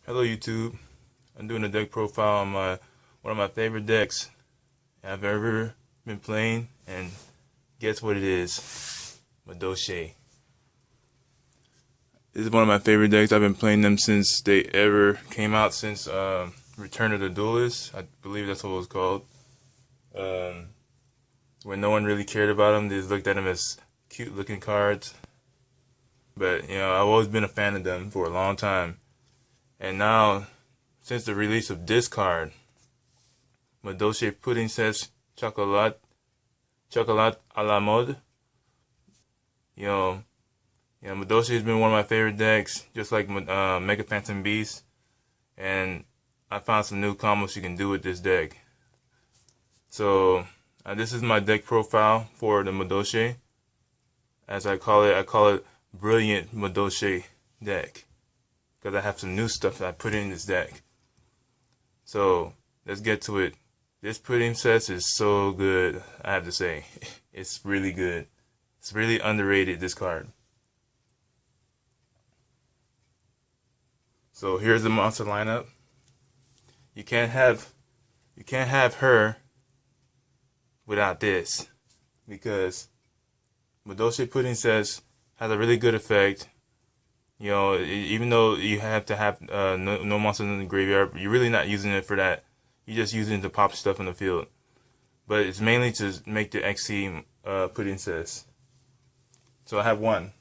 Hello YouTube. I'm doing a deck profile on one of my favorite decks I've ever been playing, and guess what it is? Madolche. This is one of my favorite decks. I've been playing them since they ever came out, since Return of the Duelist. I believe that's what it was called. When no one really cared about them, they just looked at them as cute looking cards. But you know, I've always been a fan of them for a long time. And now, since the release of this card, Madolche Pudding Sets Chocolat-a-la-Mode, Madolche has been one of my favorite decks, just like Mega Phantom Beast, and I found some new combos you can do with this deck. So, this is my deck profile for the Madolche. As I call it Brilliant Madolche deck, because I have some new stuff that I put in this deck. So let's get to it. This pudding set is so good, I have to say. It's really good. It's really underrated, this card. So here's the monster lineup. You can't have her without this, because Madolche Pudding Sets has a really good effect. You know, even though you have to have no monsters in the graveyard, you're really not using it for that. You're just using it to pop stuff in the field. But it's mainly to make the XC pudding sets. So I have one.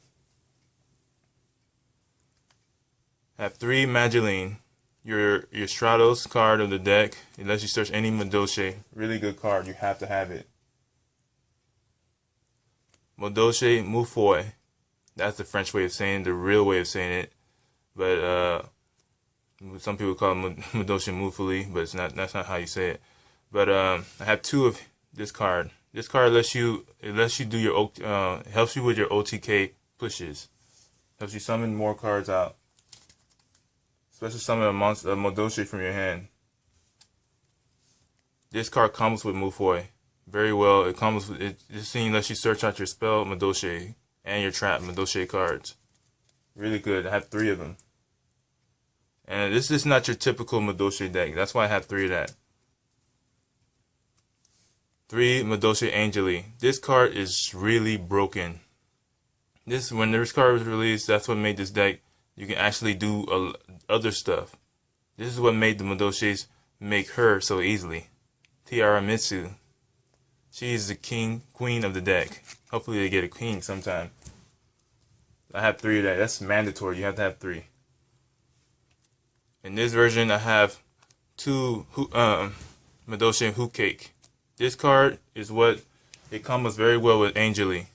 I have 3 Madolche. Your Stratos card of the deck. It lets you search any Madolche. Really good card. You have to have it. Madolche Moufoy. That's the French way of saying it, the real way of saying it. But some people call it Madolche Moufoli, but that's not how you say it. But I have 2 of this card. This card lets you do your helps you with your OTK pushes. Helps you summon more cards out. Especially summon a Madolche from your hand. This card combos with Moufoy very well. It combos with it. This thing lets you search out your spell Madolche and your trap Madolche cards. Really good. I have 3 of them. And this is not your typical Madolche deck. That's why I have 3 of that. 3 Madolche Angeli. This card is really broken. When this card was released, that's what made this deck. You can actually do other stuff. This is what made the Madolches make her so easily. Tiara Mitsu. She is the queen of the deck. Hopefully they get a king sometime. I have 3 of that. That's mandatory. You have to have 3. In this version, I have 2 Madolche Hoop Cake. This card is what it combos very well with Angeli.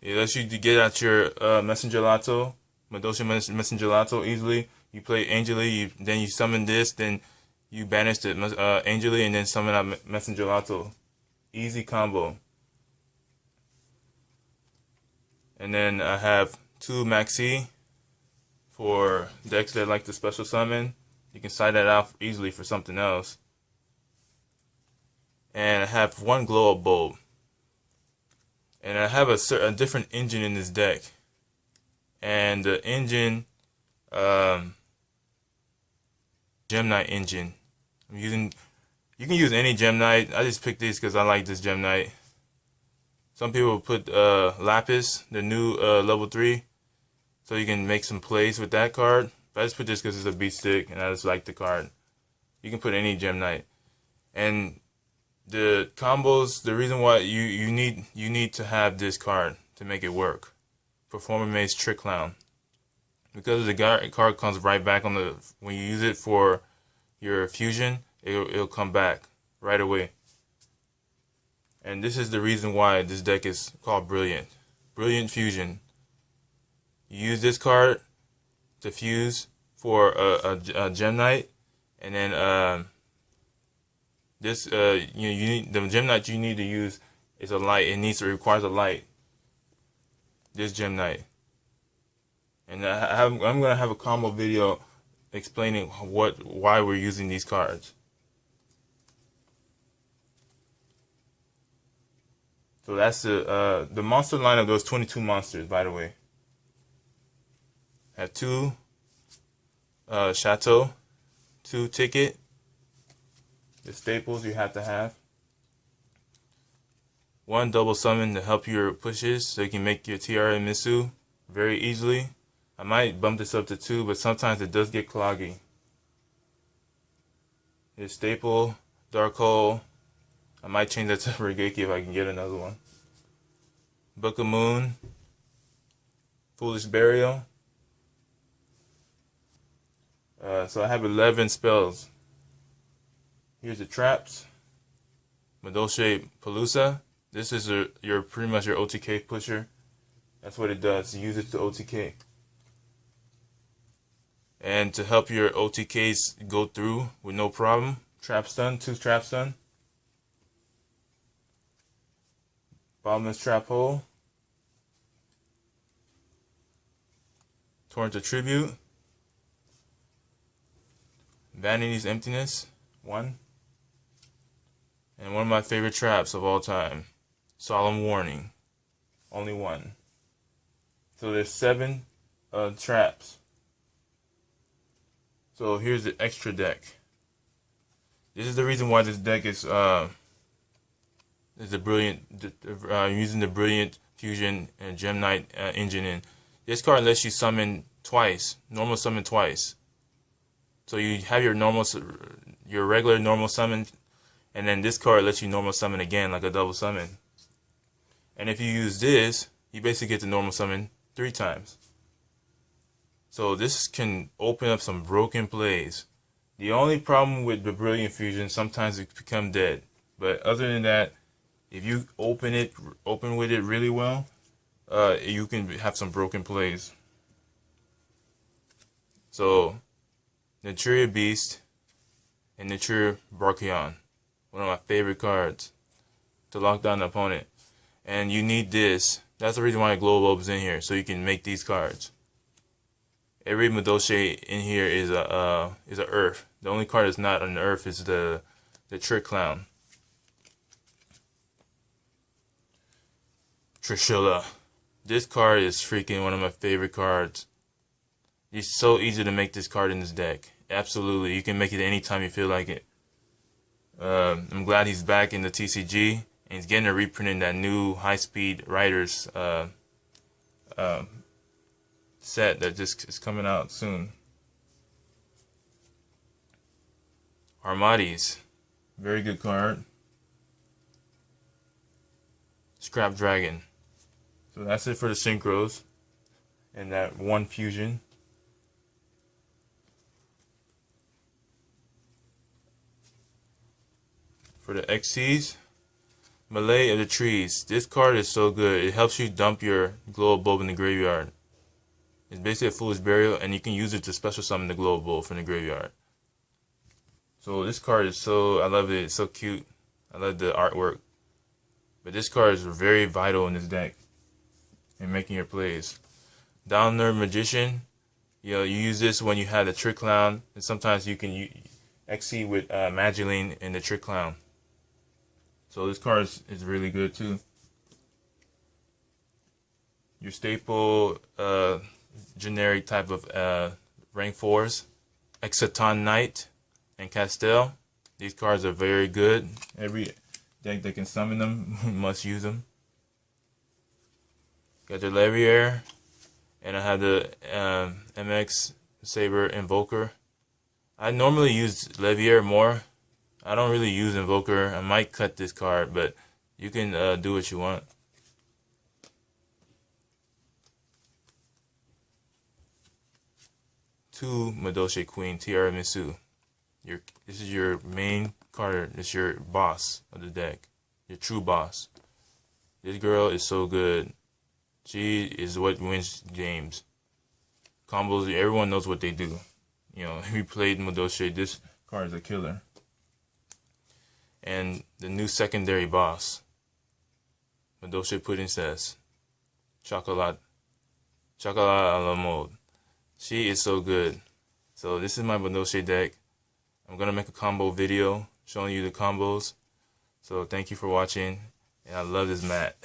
It lets you get out your Messenger Lato, Madolche Messenger Lato easily. You play Angeli, then you summon this, then you banish the Angeli, and then summon out Messenger Lato. Easy combo. And then I have 2 Maxi for decks that like the special summon. You can side that out easily for something else. And I have 1 Glow Up Bulb. And I have a different engine in this deck. And the engine, Gem Knight engine. You can use any Gem Knight. I just picked these because I like this Gem Knight. Some people put Lapis, the new level 3, so you can make some plays with that card. But I just put this because it's a beat stick and I just like the card. You can put any Gem Knight. And the combos, the reason why you need to have this card to make it work. Performer Maze Trick Clown. Because the card comes right back on when you use it for your fusion, it'll come back right away. And this is the reason why this deck is called Brilliant. Brilliant Fusion. You use this card to fuse for a Gem Knight, and then this you need the Gem Knight you need to use is a light. It requires a light. This Gem Knight. And I'm gonna have a combo video explaining why we're using these cards. So that's the monster lineup. Those 22 monsters, by the way. I have 2 Chateau 2 ticket. The staples you have to have. 1 double summon to help your pushes so you can make your TR and Misu very easily. I might bump this up to 2, but sometimes it does get cloggy. Your staple, Dark Hole. I might change that to Regeki if I can get another one. Book of Moon. Foolish Burial. So I have 11 spells. Here's the traps. Madolche Pelusa. This is your pretty much your OTK pusher. That's what it does. Use it to OTK. And to help your OTKs go through with no problem, trap stun, 2 trap stun. Bottomless trap hole. Torrent of Tribute. Vanity's Emptiness, 1. And one of my favorite traps of all time, Solemn Warning, only 1. So there's 7 traps. So here's the extra deck. This is the reason why this deck is a brilliant. I'm using the Brilliant Fusion and Gem Knight engine in. This card lets you summon twice, normal summon twice. So you have your regular normal summon, and then this card lets you normal summon again, like a double summon. And if you use this, you basically get the normal summon 3 times. So this can open up some broken plays. The only problem with the Brilliant Fusion, sometimes it become dead. But other than that, if you open with it really well, you can have some broken plays. So Naturia Beast and Naturia Brachyon, one of my favorite cards to lock down the opponent. And you need this. That's the reason why Glow Bulb is in here, so you can make these cards. Every Madolche in here is a Earth. The only card that's not an Earth is the Trick Clown. Trishula. This card is freaking one of my favorite cards. It's so easy to make this card in this deck. Absolutely, you can make it anytime you feel like it. I'm glad he's back in the TCG, and he's getting a reprint in that new high-speed Riders set that just is coming out soon. Armades, very good card. Scrap Dragon. So that's it for the synchros and that 1 fusion. For the XCs, Malay of the Trees. This card is so good. It helps you dump your Glow Bulb in the graveyard. It's basically a Foolish Burial, and you can use it to special summon the Glow Bulb from the graveyard. So this card is I love it. It's so cute. I love the artwork. But this card is very vital in this deck in making your plays. Downer Magician. You use this when you have the Trick Clown, and sometimes you can XC with Magiline and the Trick Clown. So this card is really good too. Your staple generic type of rank 4s, Exciton Knight and Castel. These cards are very good. Every deck that can summon them must use them. Got the Levier, and I have the MX Saber Invoker. I normally use Levier more. I don't really use Invoker. I might cut this card, but you can do what you want. Two Madolche Queen, Tiramisu. This is your main card. This is your boss of the deck. Your true boss. This girl is so good. She is what wins games. Combos, everyone knows what they do. We played Madolche. This card is a killer. And the new secondary boss, Madolche Princess, Chocolat-a-la-Mode. She is so good. So this is my Madolche deck. I'm going to make a combo video showing you the combos. So thank you for watching. And I love this mat.